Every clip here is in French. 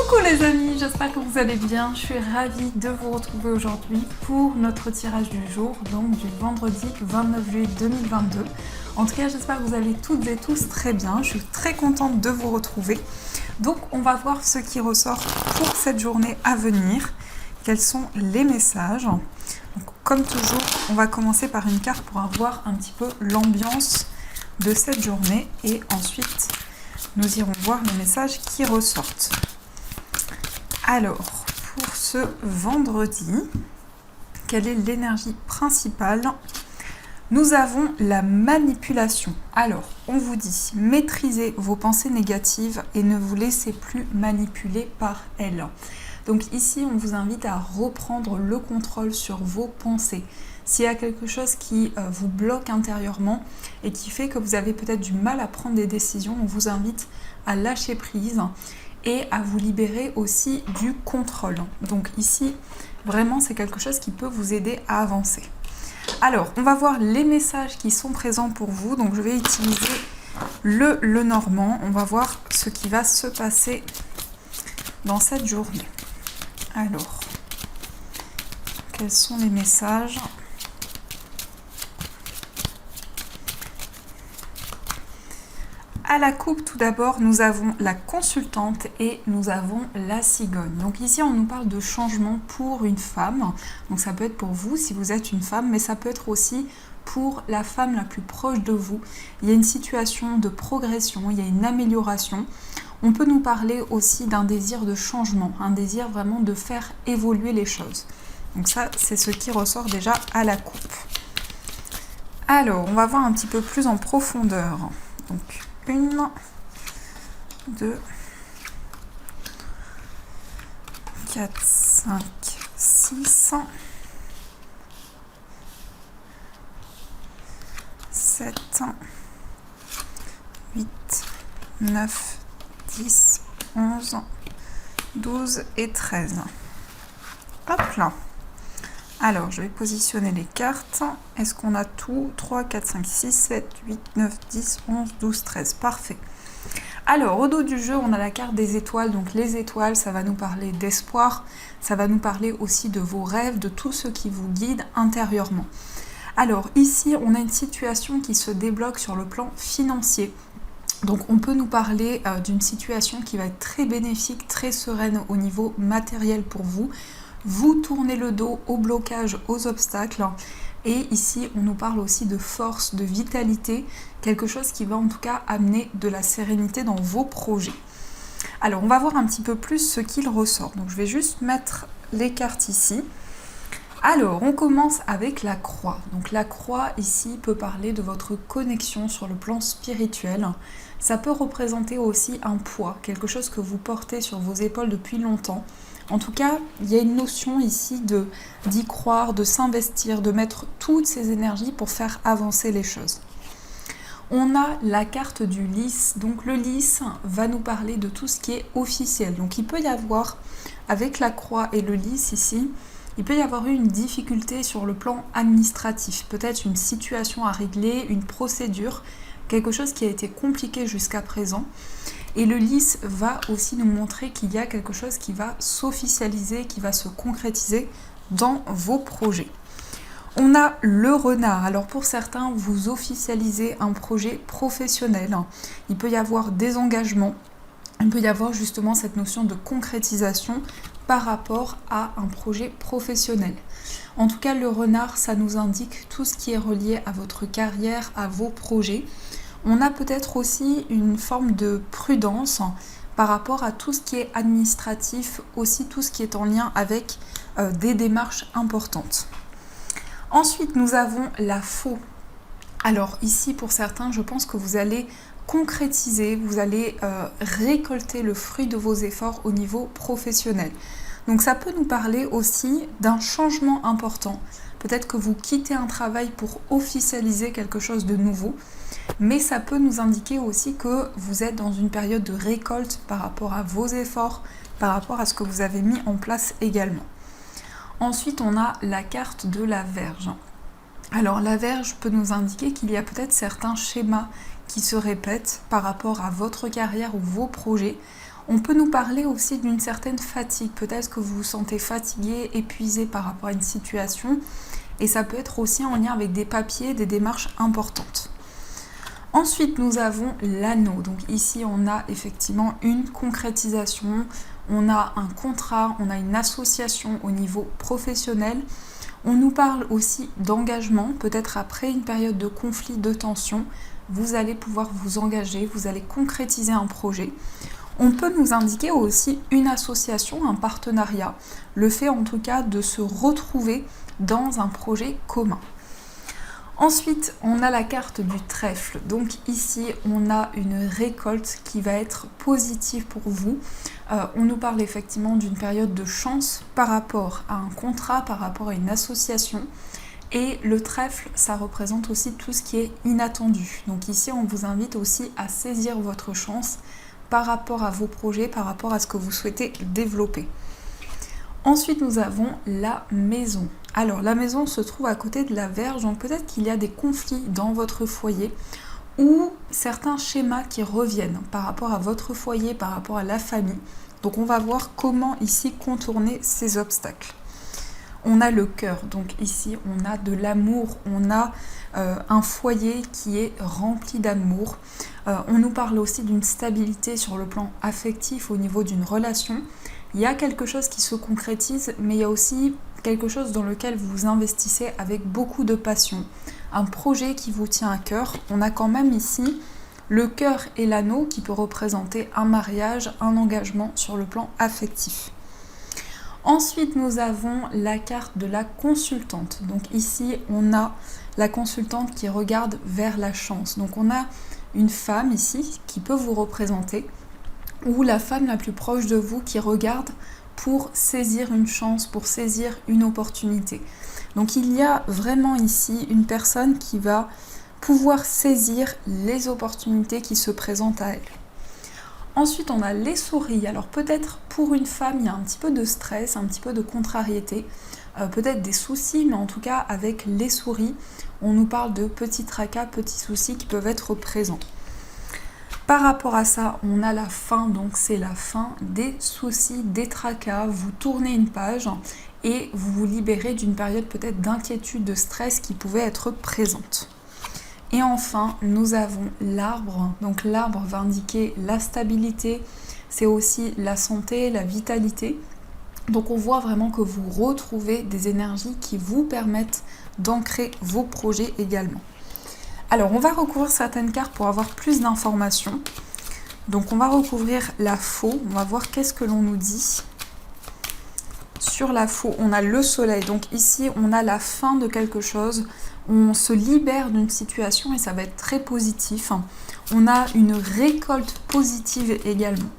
Coucou les amis, j'espère que vous allez bien. Je suis ravie de vous retrouver aujourd'hui pour notre tirage du jour, donc du vendredi 29 juillet 2022. En tout cas, j'espère que vous allez toutes et tous très bien. Je suis très contente de vous retrouver. Donc, on va voir ce qui ressort pour cette journée à venir. Quels sont les messages? Donc, comme toujours, on va commencer par une carte pour avoir un petit peu l'ambiance de cette journée et ensuite nous irons voir les messages qui ressortent. Alors, pour ce vendredi, quelle est l'énergie principale? Nous avons la manipulation. Alors, on vous dit, maîtrisez vos pensées négatives et ne vous laissez plus manipuler par elles. Donc ici, on vous invite à reprendre le contrôle sur vos pensées. S'il y a quelque chose qui vous bloque intérieurement et qui fait que vous avez peut-être du mal à prendre des décisions, on vous invite à lâcher prise et à vous libérer aussi du contrôle. Donc ici, vraiment, c'est quelque chose qui peut vous aider à avancer. Alors, on va voir les messages qui sont présents pour vous. Donc, je vais utiliser le normand. On va voir ce qui va se passer dans cette journée. Alors, quels sont les messages ? À la coupe, tout d'abord, nous avons la consultante et nous avons la cigogne. Donc ici, on nous parle de changement pour une femme. Donc ça peut être pour vous si vous êtes une femme, mais ça peut être aussi pour la femme la plus proche de vous. Il y a une situation de progression, il y a une amélioration. On peut nous parler aussi d'un désir de changement, un désir vraiment de faire évoluer les choses. Donc ça, c'est ce qui ressort déjà à la coupe. Alors, on va voir un petit peu plus en profondeur. Donc, 1, 2, 4, 5, 6, 7, 8, 9, 10, 11, 12 et 13. Hop là. Alors, je vais positionner les cartes. Est-ce qu'on a tout? 3, 4, 5, 6, 7, 8, 9, 10, 11, 12, 13. Parfait. Alors, au dos du jeu, on a la carte des étoiles. Donc, les étoiles, ça va nous parler d'espoir. Ça va nous parler aussi de vos rêves, de tout ce qui vous guide intérieurement. Alors, ici, on a une situation qui se débloque sur le plan financier. Donc, on peut nous parler d'une situation qui va être très bénéfique, très sereine au niveau matériel pour vous. Vous tournez le dos au blocage, aux obstacles. Et ici, on nous parle aussi de force, de vitalité, quelque chose qui va en tout cas amener de la sérénité dans vos projets. Alors, on va voir un petit peu plus ce qu'il ressort. Donc, je vais juste mettre les cartes ici. Alors, on commence avec la croix. Donc, la croix, ici, peut parler de votre connexion sur le plan spirituel. Ça peut représenter aussi un poids, quelque chose que vous portez sur vos épaules depuis longtemps. En tout cas, il y a une notion ici d'y croire, de s'investir, de mettre toutes ces énergies pour faire avancer les choses. On a la carte du lys. Donc le lys va nous parler de tout ce qui est officiel. Donc il peut y avoir, avec la croix et le lys ici, il peut y avoir eu une difficulté sur le plan administratif. Peut-être une situation à régler, une procédure, quelque chose qui a été compliqué jusqu'à présent. Et le lys va aussi nous montrer qu'il y a quelque chose qui va s'officialiser, qui va se concrétiser dans vos projets. On a le renard. Alors pour certains, vous officialisez un projet professionnel. Il peut y avoir des engagements. Il peut y avoir justement cette notion de concrétisation par rapport à un projet professionnel. En tout cas, le renard, ça nous indique tout ce qui est relié à votre carrière, à vos projets. On a peut-être aussi une forme de prudence par rapport à tout ce qui est administratif, aussi tout ce qui est en lien avec des démarches importantes. Ensuite, nous avons la faux. Alors ici, pour certains, je pense que vous allez concrétiser, vous allez récolter le fruit de vos efforts au niveau professionnel. Donc ça peut nous parler aussi d'un changement important. Peut-être que vous quittez un travail pour officialiser quelque chose de nouveau, mais ça peut nous indiquer aussi que vous êtes dans une période de récolte par rapport à vos efforts, par rapport à ce que vous avez mis en place également. Ensuite, on a la carte de la Vierge. Alors la Vierge peut nous indiquer qu'il y a peut-être certains schémas qui se répètent par rapport à votre carrière ou vos projets. On peut nous parler aussi d'une certaine fatigue. Peut-être que vous vous sentez fatigué, épuisé par rapport à une situation. Et ça peut être aussi en lien avec des papiers, des démarches importantes. Ensuite, nous avons l'anneau. Donc ici, on a effectivement une concrétisation, on a un contrat, on a une association au niveau professionnel. On nous parle aussi d'engagement, peut-être après une période de conflit, de tension, vous allez pouvoir vous engager, vous allez concrétiser un projet. On peut nous indiquer aussi une association, un partenariat, le fait en tout cas de se retrouver dans un projet commun. Ensuite, on a la carte du trèfle. Donc ici, on a une récolte qui va être positive pour vous. On nous parle effectivement d'une période de chance par rapport à un contrat, par rapport à une association. Et le trèfle, ça représente aussi tout ce qui est inattendu. Donc ici, on vous invite aussi à saisir votre chance par rapport à vos projets, par rapport à ce que vous souhaitez développer. Ensuite, nous avons la maison. Alors, la maison se trouve à côté de la Vierge, donc peut-être qu'il y a des conflits dans votre foyer ou certains schémas qui reviennent par rapport à votre foyer, par rapport à la famille. Donc, on va voir comment ici contourner ces obstacles. On a le cœur, donc ici, on a de l'amour, on a un foyer qui est rempli d'amour. On nous parle aussi d'une stabilité sur le plan affectif au niveau d'une relation. Il y a quelque chose qui se concrétise, mais il y a aussi quelque chose dans lequel vous vous investissez avec beaucoup de passion. Un projet qui vous tient à cœur. On a quand même ici le cœur et l'anneau qui peut représenter un mariage, un engagement sur le plan affectif. Ensuite, nous avons la carte de la consultante. Donc ici, on a la consultante qui regarde vers la chance. Donc on a une femme ici qui peut vous représenter, ou la femme la plus proche de vous qui regarde pour saisir une chance, pour saisir une opportunité. Donc il y a vraiment ici une personne qui va pouvoir saisir les opportunités qui se présentent à elle. Ensuite, on a les souris. Alors peut-être pour une femme, il y a un petit peu de stress, un petit peu de contrariété, peut-être des soucis, mais en tout cas avec les souris, on nous parle de petits tracas, petits soucis qui peuvent être présents. Par rapport à ça, on a la fin, donc c'est la fin des soucis, des tracas. Vous tournez une page et vous vous libérez d'une période peut-être d'inquiétude, de stress qui pouvait être présente. Et enfin, nous avons l'arbre. Donc l'arbre va indiquer la stabilité, c'est aussi la santé, la vitalité. Donc on voit vraiment que vous retrouvez des énergies qui vous permettent d'ancrer vos projets également. Alors, on va recouvrir certaines cartes pour avoir plus d'informations. Donc, on va recouvrir la faux. On va voir qu'est-ce que l'on nous dit. Sur la faux, on a le soleil. Donc ici, on a la fin de quelque chose. On se libère d'une situation et ça va être très positif. On a une récolte positive également.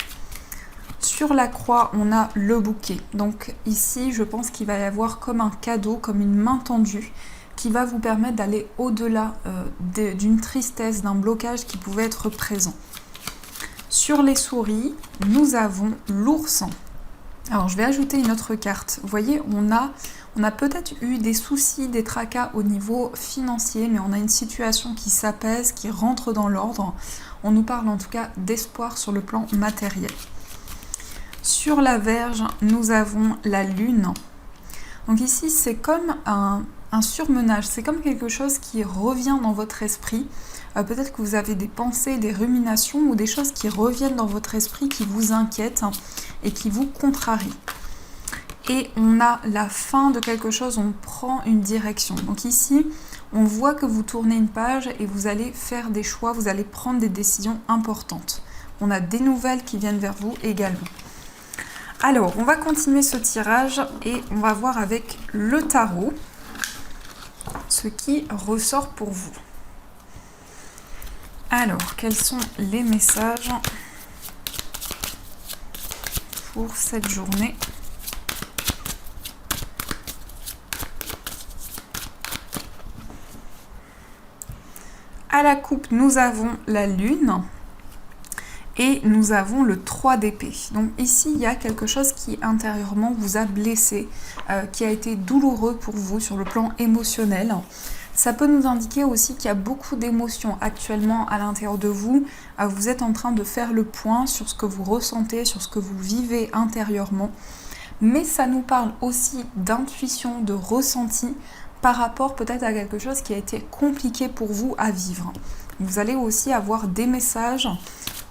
Sur la croix, on a le bouquet. Donc ici, je pense qu'il va y avoir comme un cadeau, comme une main tendue, qui va vous permettre d'aller au-delà d'une tristesse, d'un blocage qui pouvait être présent. Sur les souris, nous avons l'ours. Alors, je vais ajouter une autre carte. Vous voyez, on a peut-être eu des soucis, des tracas au niveau financier, mais on a une situation qui s'apaise, qui rentre dans l'ordre. On nous parle en tout cas d'espoir sur le plan matériel. Sur la Vierge, nous avons la Lune. Donc ici, c'est comme un surmenage, c'est comme quelque chose qui revient dans votre esprit. Peut-être que vous avez des pensées, des ruminations ou des choses qui reviennent dans votre esprit, qui vous inquiètent et qui vous contrarient. Et on a la fin de quelque chose, on prend une direction. Donc ici, on voit que vous tournez une page et vous allez faire des choix, vous allez prendre des décisions importantes. On a des nouvelles qui viennent vers vous également. Alors, on va continuer ce tirage et on va voir avec le tarot ce qui ressort pour vous. Alors, quels sont les messages pour cette journée ? À la coupe, nous avons la Lune et nous avons le 3 d'épée. Donc ici, il y a quelque chose qui intérieurement vous a blessé, qui a été douloureux pour vous sur le plan émotionnel. Ça peut nous indiquer aussi qu'il y a beaucoup d'émotions actuellement à l'intérieur de vous. Vous êtes en train de faire le point sur ce que vous ressentez, sur ce que vous vivez intérieurement. Mais ça nous parle aussi d'intuition, de ressenti par rapport peut-être à quelque chose qui a été compliqué pour vous à vivre. Vous allez aussi avoir des messages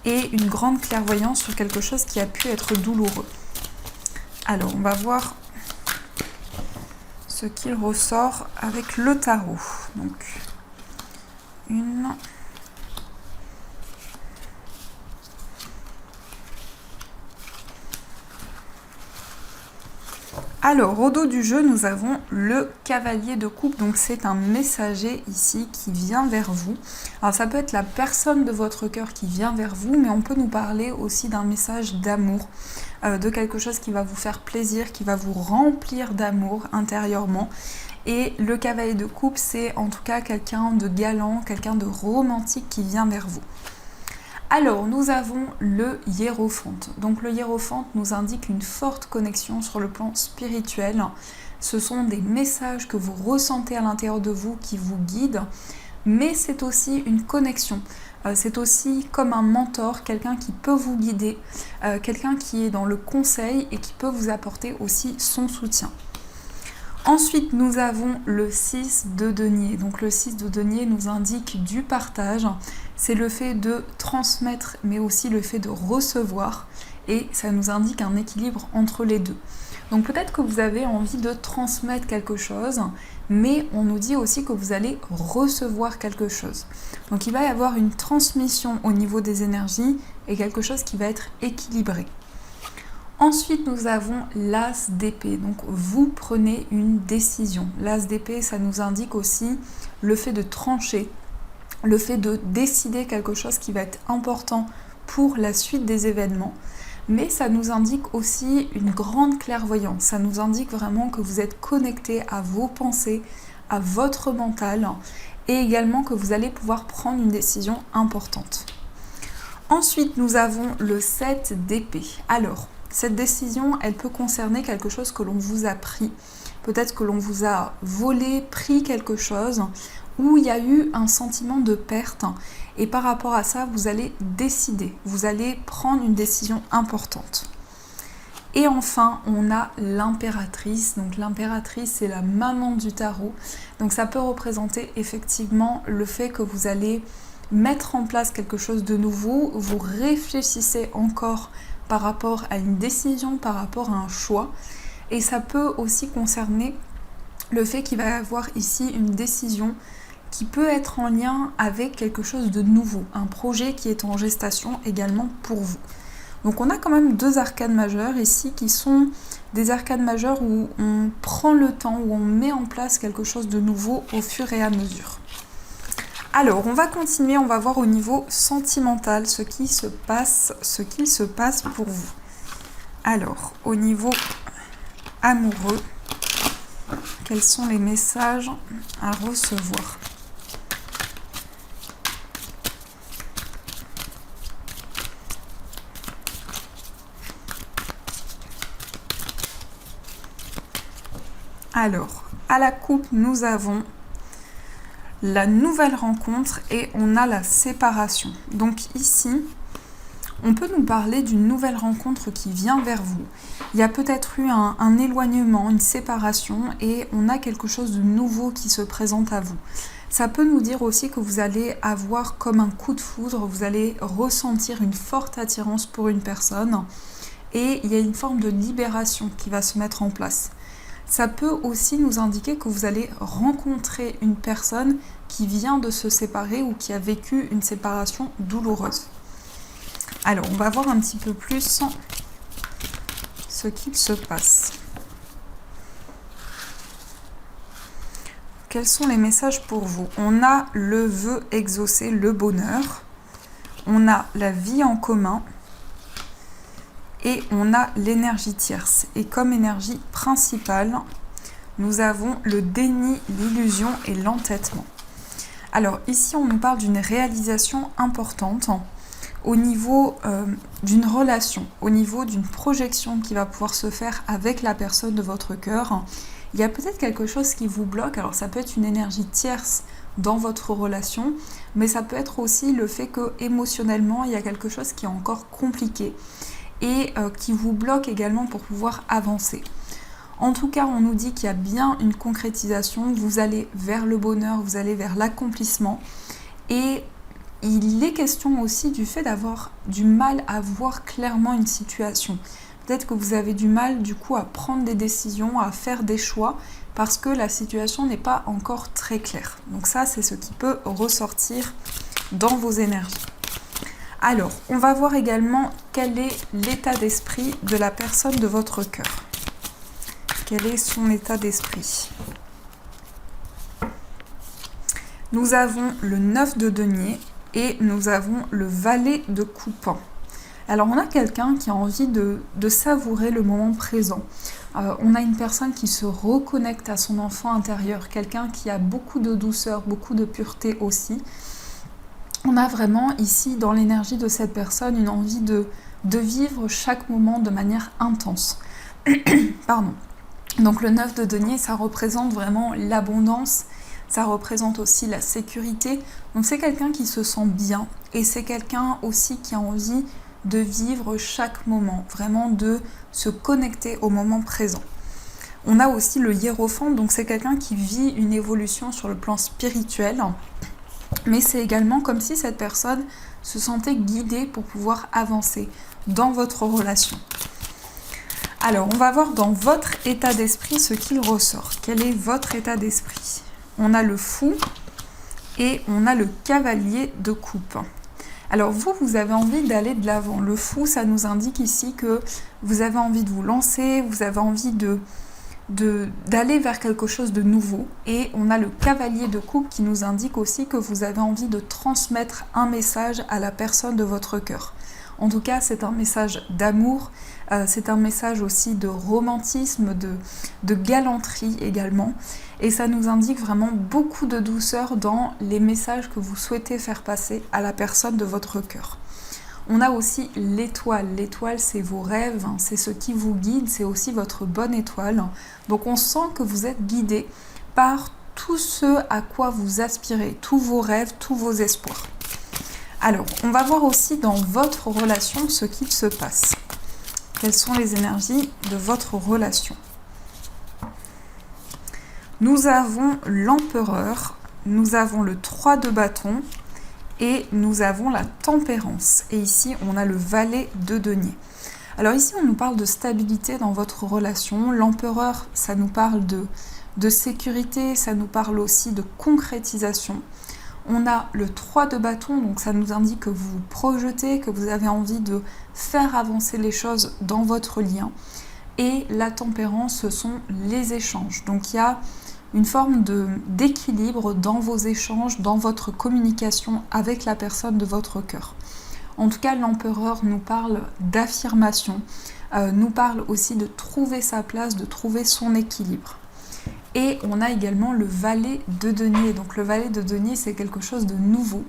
et une grande clairvoyance sur quelque chose qui a pu être douloureux. Alors, on va voir ce qu'il ressort avec le tarot. Donc, une... Alors, au dos du jeu, nous avons le cavalier de coupe. Donc, c'est un messager ici qui vient vers vous. Alors, ça peut être la personne de votre cœur qui vient vers vous, mais on peut nous parler aussi d'un message d'amour, de quelque chose qui va vous faire plaisir, qui va vous remplir d'amour intérieurement. Et le cavalier de coupe, c'est en tout cas quelqu'un de galant, quelqu'un de romantique qui vient vers vous. Alors, nous avons le hiérophante. Donc, le hiérophante nous indique une forte connexion sur le plan spirituel. Ce sont des messages que vous ressentez à l'intérieur de vous qui vous guident, mais c'est aussi une connexion. C'est aussi comme un mentor, quelqu'un qui peut vous guider, quelqu'un qui est dans le conseil et qui peut vous apporter aussi son soutien. Ensuite, nous avons le 6 de denier. Donc le 6 de denier nous indique du partage. C'est le fait de transmettre, mais aussi le fait de recevoir. Et ça nous indique un équilibre entre les deux. Donc peut-être que vous avez envie de transmettre quelque chose, mais on nous dit aussi que vous allez recevoir quelque chose. Donc il va y avoir une transmission au niveau des énergies et quelque chose qui va être équilibré. Ensuite, nous avons l'as d'épée. Donc, vous prenez une décision. L'as d'épée, ça nous indique aussi le fait de trancher, le fait de décider quelque chose qui va être important pour la suite des événements. Mais ça nous indique aussi une grande clairvoyance. Ça nous indique vraiment que vous êtes connecté à vos pensées, à votre mental, et également que vous allez pouvoir prendre une décision importante. Ensuite, nous avons le 7 d'épée. Alors, cette décision, elle peut concerner quelque chose que l'on vous a pris. Peut-être que l'on vous a volé, pris quelque chose, où il y a eu un sentiment de perte. Et par rapport à ça, vous allez décider. Vous allez prendre une décision importante. Et enfin, on a l'impératrice. Donc l'impératrice, c'est la maman du tarot. Donc ça peut représenter effectivement le fait que vous allez mettre en place quelque chose de nouveau. Vous réfléchissez encore par rapport à une décision, par rapport à un choix. Et ça peut aussi concerner le fait qu'il va y avoir ici une décision qui peut être en lien avec quelque chose de nouveau, un projet qui est en gestation également pour vous. Donc on a quand même deux arcanes majeures ici qui sont des arcanes majeures où on prend le temps, où on met en place quelque chose de nouveau au fur et à mesure. Alors, on va continuer, on va voir au niveau sentimental ce qu'il se passe pour vous. Alors, au niveau amoureux, quels sont les messages à recevoir ? Alors, à la coupe, nous avons la nouvelle rencontre et on a la séparation. Donc ici, on peut nous parler d'une nouvelle rencontre qui vient vers vous. Il y a peut-être eu un éloignement, une séparation et on a quelque chose de nouveau qui se présente à vous. Ça peut nous dire aussi que vous allez avoir comme un coup de foudre, vous allez ressentir une forte attirance pour une personne et il y a une forme de libération qui va se mettre en place. Ça peut aussi nous indiquer que vous allez rencontrer une personne qui vient de se séparer ou qui a vécu une séparation douloureuse. Alors, on va voir un petit peu plus ce qu'il se passe. Quels sont les messages pour vous ? On a le vœu exaucé, le bonheur. On a la vie en commun. Et on a l'énergie tierce. Et comme énergie principale, nous avons le déni, l'illusion et l'entêtement. Alors ici, on nous parle d'une réalisation importante au niveau d'une relation, au niveau d'une projection qui va pouvoir se faire avec la personne de votre cœur. il y a peut-être quelque chose qui vous bloque. Alors ça peut être une énergie tierce dans votre relation, mais ça peut être aussi le fait que émotionnellement, il y a quelque chose qui est encore compliqué et qui vous bloque également pour pouvoir avancer. En tout cas, on nous dit qu'il y a bien une concrétisation, vous allez vers le bonheur, vous allez vers l'accomplissement, et il est question aussi du fait d'avoir du mal à voir clairement une situation. Peut-être que vous avez du mal du coup à prendre des décisions, à faire des choix, parce que la situation n'est pas encore très claire. Donc ça, c'est ce qui peut ressortir dans vos énergies. Alors, on va voir également quel est l'état d'esprit de la personne de votre cœur. Quel est son état d'esprit? Nous avons le 9 de denier et nous avons le valet de coupe. Alors on a quelqu'un qui a envie de savourer le moment présent. On a une personne qui se reconnecte à son enfant intérieur, quelqu'un qui a beaucoup de douceur, beaucoup de pureté aussi. On a vraiment ici dans l'énergie de cette personne une envie de vivre chaque moment de manière intense. Pardon. Donc le 9 de denier, ça représente vraiment l'abondance, ça représente aussi la sécurité. Donc c'est quelqu'un qui se sent bien et c'est quelqu'un aussi qui a envie de vivre chaque moment, vraiment de se connecter au moment présent. On a aussi le hiérophante, donc c'est quelqu'un qui vit une évolution sur le plan spirituel, mais c'est également comme si cette personne se sentait guidée pour pouvoir avancer dans votre relation. Alors, on va voir dans votre état d'esprit ce qu'il ressort. Quel est votre état d'esprit? On a le fou et on a le cavalier de coupe. Alors vous avez envie d'aller de l'avant. Le fou, ça nous indique ici que vous avez envie de vous lancer, vous avez envie d'aller vers quelque chose de nouveau. Et on a le cavalier de coupe qui nous indique aussi que vous avez envie de transmettre un message à la personne de votre cœur. En tout cas, c'est un message d'amour, c'est un message aussi de romantisme, de galanterie également. Et ça nous indique vraiment beaucoup de douceur dans les messages que vous souhaitez faire passer à la personne de votre cœur. On a aussi l'étoile. L'étoile, c'est vos rêves, c'est ce qui vous guide, c'est aussi votre bonne étoile. Donc on sent que vous êtes guidé par tout ce à quoi vous aspirez, tous vos rêves, tous vos espoirs. Alors, on va voir aussi dans votre relation ce qu'il se passe. Quelles sont les énergies de votre relation? Nous avons l'empereur, nous avons le 3 de bâton et nous avons la tempérance. Et ici, on a le valet de denier. Alors ici, on nous parle de stabilité dans votre relation. L'empereur, ça nous parle de sécurité, ça nous parle aussi de concrétisation. On a le 3 de bâton, donc ça nous indique que vous vous projetez, que vous avez envie de faire avancer les choses dans votre lien. Et la tempérance, ce sont les échanges. Donc il y a une forme d'équilibre dans vos échanges, dans votre communication avec la personne de votre cœur. En tout cas, l'empereur nous parle d'affirmation, nous parle aussi de trouver sa place, de trouver son équilibre. Et on a également le valet de denier. Donc le valet de denier, c'est quelque chose de nouveau.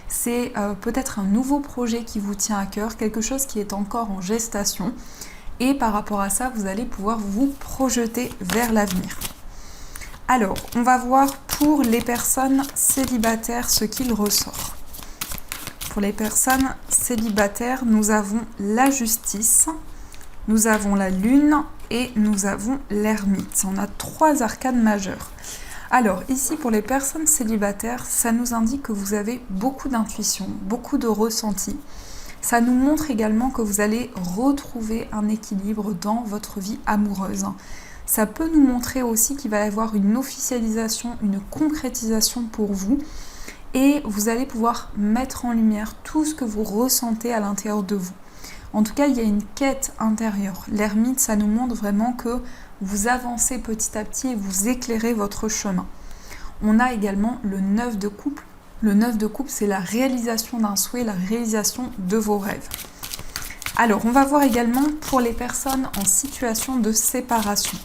C'est peut-être un nouveau projet qui vous tient à cœur, quelque chose qui est encore en gestation. Et par rapport à ça, vous allez pouvoir vous projeter vers l'avenir. Alors, on va voir pour les personnes célibataires ce qu'il ressort. Pour les personnes célibataires, nous avons la justice, nous avons la lune et nous avons l'ermite. On a 3 arcanes majeures. Alors ici, pour les personnes célibataires, ça nous indique que vous avez beaucoup d'intuition, beaucoup de ressenti. Ça nous montre également que vous allez retrouver un équilibre dans votre vie amoureuse. Ça peut nous montrer aussi qu'il va y avoir une officialisation, une concrétisation pour vous. Et vous allez pouvoir mettre en lumière tout ce que vous ressentez à l'intérieur de vous. En tout cas, il y a une quête intérieure. L'ermite, ça nous montre vraiment que vous avancez petit à petit et vous éclairez votre chemin. On a également le 9 de coupe. Le 9 de coupe, c'est la réalisation d'un souhait, la réalisation de vos rêves. Alors, on va voir également pour les personnes en situation de séparation.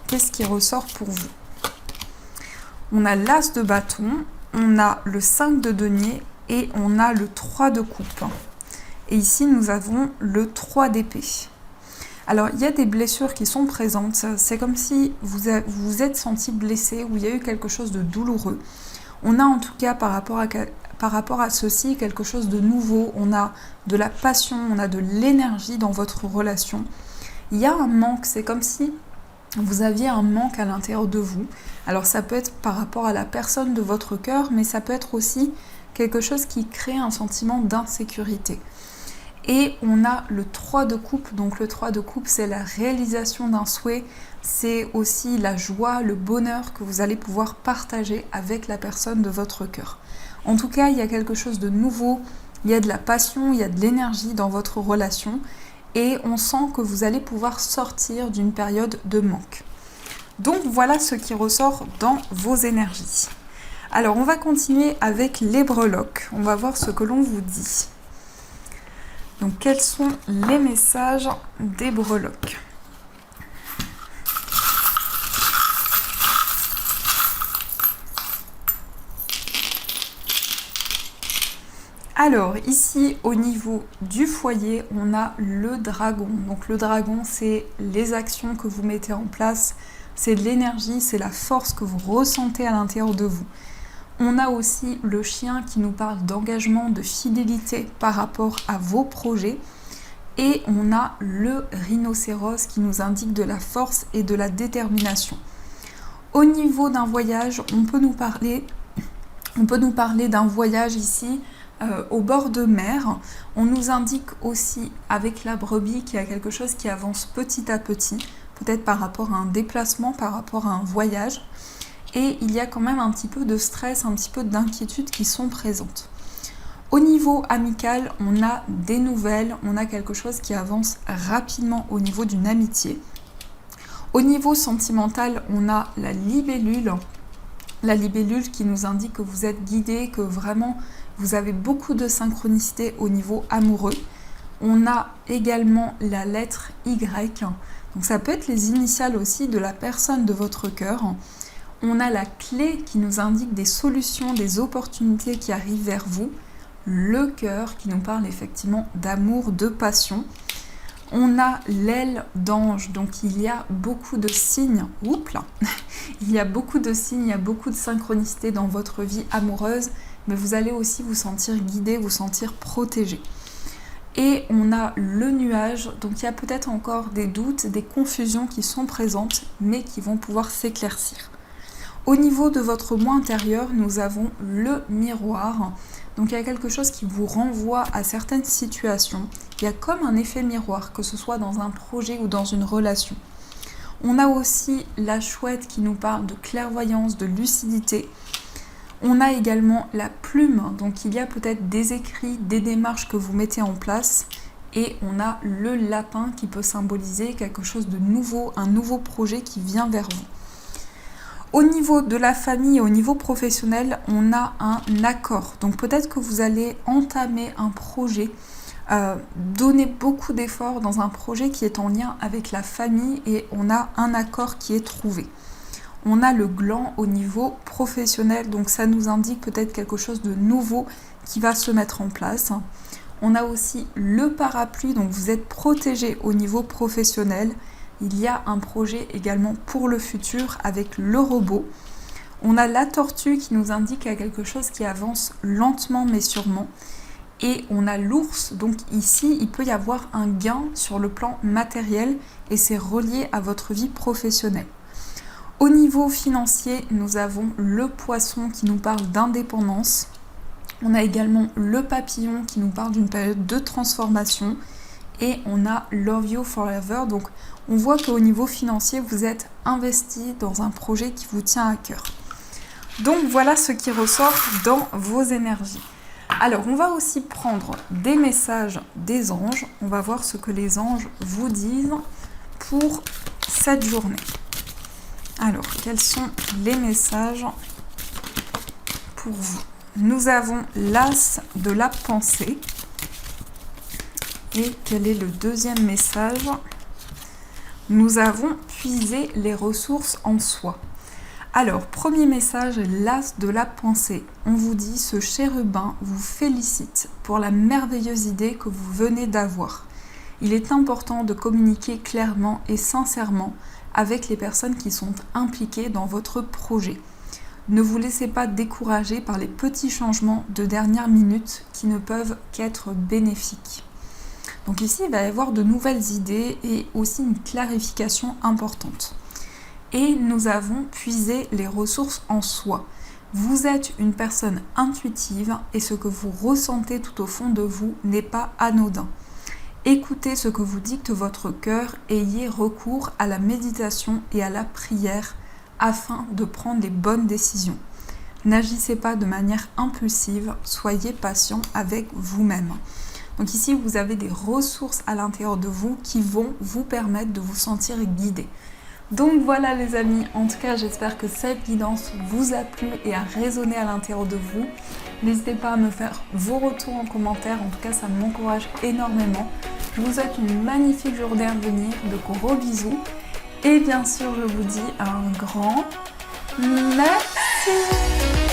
Qu'est-ce qui ressort pour vous? On a l'as de bâton, on a le 5 de denier et on a le 3 de coupe. Et ici, nous avons le 3 d'épée. Alors, il y a des blessures qui sont présentes. C'est comme si vous vous êtes senti blessé ou il y a eu quelque chose de douloureux. On a en tout cas par rapport à ceci quelque chose de nouveau. On a de la passion, on a de l'énergie dans votre relation. Il y a un manque, c'est comme si vous aviez un manque à l'intérieur de vous. Alors ça peut être par rapport à la personne de votre cœur, mais ça peut être aussi quelque chose qui crée un sentiment d'insécurité. Et on a le 3 de coupe, donc le 3 de coupe c'est la réalisation d'un souhait, c'est aussi la joie, le bonheur que vous allez pouvoir partager avec la personne de votre cœur. En tout cas, il y a quelque chose de nouveau, il y a de la passion, il y a de l'énergie dans votre relation et on sent que vous allez pouvoir sortir d'une période de manque. Donc voilà ce qui ressort dans vos énergies. Alors on va continuer avec les breloques, on va voir ce que l'on vous dit. Donc, quels sont les messages des breloques? Alors, ici, au niveau du foyer, on a le dragon. Donc, le dragon, c'est les actions que vous mettez en place, c'est l'énergie, c'est la force que vous ressentez à l'intérieur de vous. On a aussi le chien qui nous parle d'engagement, de fidélité par rapport à vos projets. Et on a le rhinocéros qui nous indique de la force et de la détermination. Au niveau d'un voyage, on peut nous parler d'un voyage ici au bord de mer. On nous indique aussi avec la brebis qu'il y a quelque chose qui avance petit à petit, peut-être par rapport à un déplacement, par rapport à un voyage. Et il y a quand même un petit peu de stress, un petit peu d'inquiétude qui sont présentes. Au niveau amical, on a des nouvelles, on a quelque chose qui avance rapidement au niveau d'une amitié. Au niveau sentimental, on a la libellule qui nous indique que vous êtes guidé, que vraiment vous avez beaucoup de synchronicité au niveau amoureux. On a également la lettre Y, donc ça peut être les initiales aussi de la personne de votre cœur. On a la clé qui nous indique des solutions, des opportunités qui arrivent vers vous. Le cœur qui nous parle effectivement d'amour, de passion. On a l'aile d'ange, donc il y a beaucoup de signes. Oups là. Il y a beaucoup de signes, il y a beaucoup de synchronicité dans votre vie amoureuse, mais vous allez aussi vous sentir guidé, vous sentir protégé. Et on a le nuage, donc il y a peut-être encore des doutes, des confusions qui sont présentes, mais qui vont pouvoir s'éclaircir. Au niveau de votre moi intérieur, nous avons le miroir. Donc il y a quelque chose qui vous renvoie à certaines situations. Il y a comme un effet miroir, que ce soit dans un projet ou dans une relation. On a aussi la chouette qui nous parle de clairvoyance, de lucidité. On a également la plume, donc il y a peut-être des écrits, des démarches que vous mettez en place. Et on a le lapin qui peut symboliser quelque chose de nouveau, un nouveau projet qui vient vers vous. Au niveau de la famille et au niveau professionnel, on a un accord. Donc peut-être que vous allez entamer un projet, donner beaucoup d'efforts dans un projet qui est en lien avec la famille et on a un accord qui est trouvé. On a le gland au niveau professionnel, donc ça nous indique peut-être quelque chose de nouveau qui va se mettre en place. On a aussi le parapluie, donc vous êtes protégé au niveau professionnel. Il y a un projet également pour le futur avec le robot. On a la tortue qui nous indique qu'il y a quelque chose qui avance lentement mais sûrement. Et on a l'ours, donc ici il peut y avoir un gain sur le plan matériel et c'est relié à votre vie professionnelle. Au niveau financier, nous avons le poisson qui nous parle d'indépendance. On a également le papillon qui nous parle d'une période de transformation. Et on a Love You Forever, donc on voit qu'au niveau financier, vous êtes investi dans un projet qui vous tient à cœur. Donc voilà ce qui ressort dans vos énergies. Alors on va aussi prendre des messages des anges. On va voir ce que les anges vous disent pour cette journée. Alors quels sont les messages pour vous? Nous avons l'as de la pensée. Et quel est le deuxième message? Nous avons puisé les ressources en soi. Alors, premier message, l'as de la pensée. On vous dit, ce chérubin vous félicite pour la merveilleuse idée que vous venez d'avoir. Il est important de communiquer clairement et sincèrement avec les personnes qui sont impliquées dans votre projet. Ne vous laissez pas décourager par les petits changements de dernière minute qui ne peuvent qu'être bénéfiques. Donc ici, il va y avoir de nouvelles idées et aussi une clarification importante. Et nous avons puisé les ressources en soi. Vous êtes une personne intuitive et ce que vous ressentez tout au fond de vous n'est pas anodin. Écoutez ce que vous dicte votre cœur et ayez recours à la méditation et à la prière afin de prendre les bonnes décisions. N'agissez pas de manière impulsive, soyez patient avec vous-même. Donc ici, vous avez des ressources à l'intérieur de vous qui vont vous permettre de vous sentir guidé. Donc voilà les amis, en tout cas j'espère que cette guidance vous a plu et a résonné à l'intérieur de vous. N'hésitez pas à me faire vos retours en commentaire, en tout cas ça m'encourage énormément. Je vous souhaite une magnifique journée à venir, de gros bisous. Et bien sûr je vous dis un grand merci.